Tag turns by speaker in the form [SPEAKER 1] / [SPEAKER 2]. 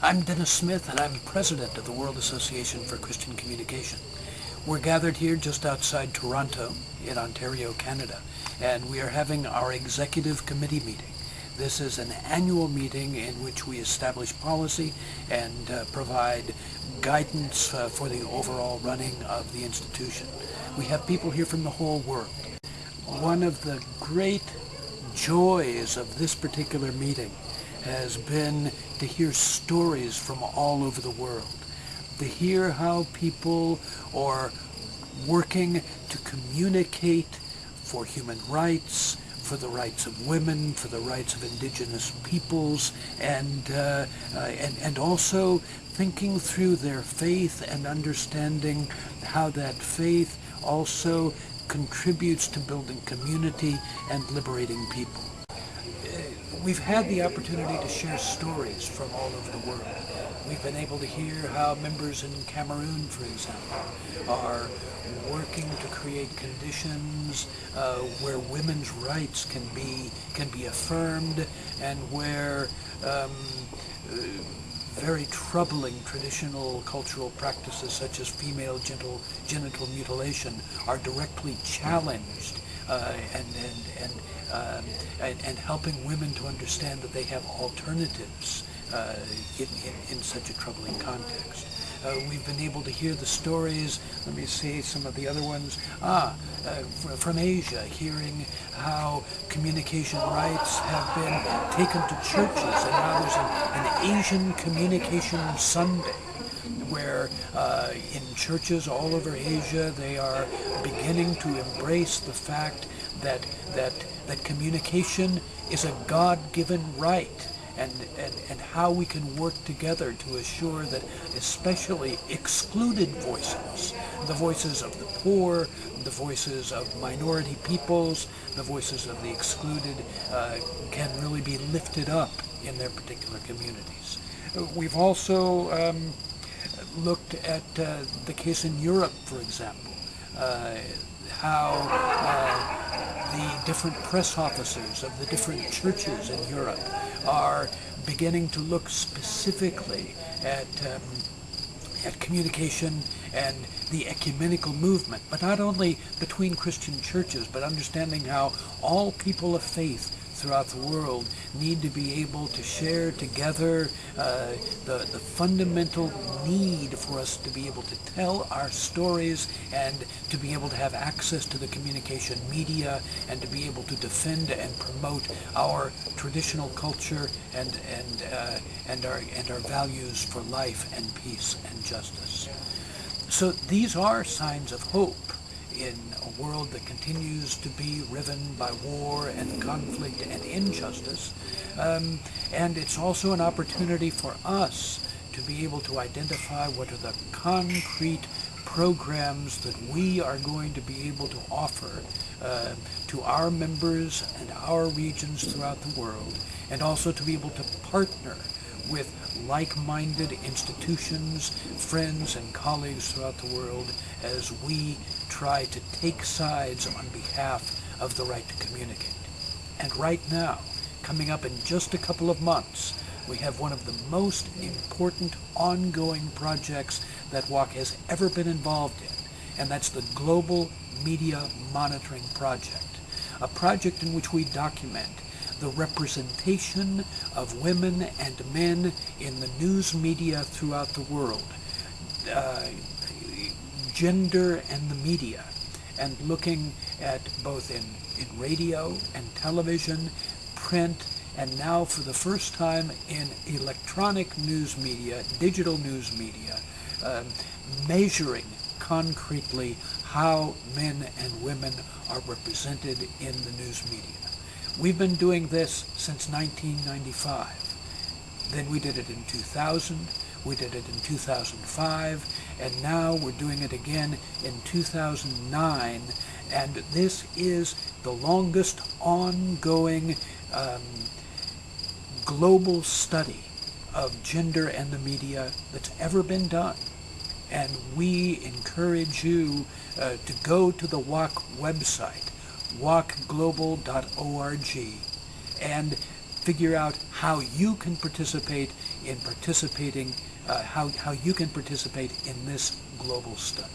[SPEAKER 1] I'm Dennis Smith, and I'm president of the World Association for Christian Communication. We're gathered here just outside Toronto in Ontario, Canada, and we are having our executive committee meeting. This is an annual meeting in which we establish policy and provide guidance for the overall running of the institution. We have people here from the whole world. One of the great joys of this particular meeting has been to hear stories from all over the world, to hear how people are working to communicate for human rights, for the rights of women, for the rights of indigenous peoples, and also thinking through their faith and understanding how that faith also contributes to building community and liberating people. We've had the opportunity to share stories from all over the world. We've been able to hear how members in Cameroon, for example, are working to create conditions where women's rights can be affirmed, and where very troubling traditional cultural practices such as female genital mutilation are directly challenged, and helping women to understand that they have alternatives in such a troubling context. We've been able to hear the stories, let me see some of the other ones, from Asia, hearing how communication rights have been taken to churches, and now there's an Asian Communication Sunday, where in churches all over Asia they are beginning to embrace the fact that communication is a God-given right, and how we can work together to assure that especially excluded voices, the voices of the poor, the voices of minority peoples, the voices of the excluded, can really be lifted up in their particular communities. We've also looked at the case in Europe, for example, how the different press officers of the different churches in Europe are beginning to look specifically at communication and the ecumenical movement, but not only between Christian churches, but understanding how all people of faith throughout the world need to be able to share together the fundamental need for us to be able to tell our stories, and to be able to have access to the communication media, and to be able to defend and promote our traditional culture and our values for life and peace and justice. So these are signs of hope in a world that continues to be riven by war and conflict and injustice. And it's also an opportunity for us to be able to identify what are the concrete programs that we are going to be able to offer to our members and our regions throughout the world, and also to be able to partner with like-minded institutions, friends, and colleagues throughout the world as we try to take sides on behalf of the right to communicate. And right now, coming up in just a couple of months, we have one of the most important ongoing projects that WACC has ever been involved in, and that's the Global Media Monitoring Project, a project in which we document the representation of women and men in the news media throughout the world, gender and the media, and looking at both in radio and television, print, and now for the first time in electronic news media, digital news media, measuring concretely how men and women are represented in the news media. We've been doing this since 1995. Then we did it in 2000, we did it in 2005, and now we're doing it again in 2009, and this is the longest ongoing global study of gender and the media that's ever been done. And we encourage you to go to the WACC website, waccglobal.org, and figure out how you can participate in how you can participate in this global study.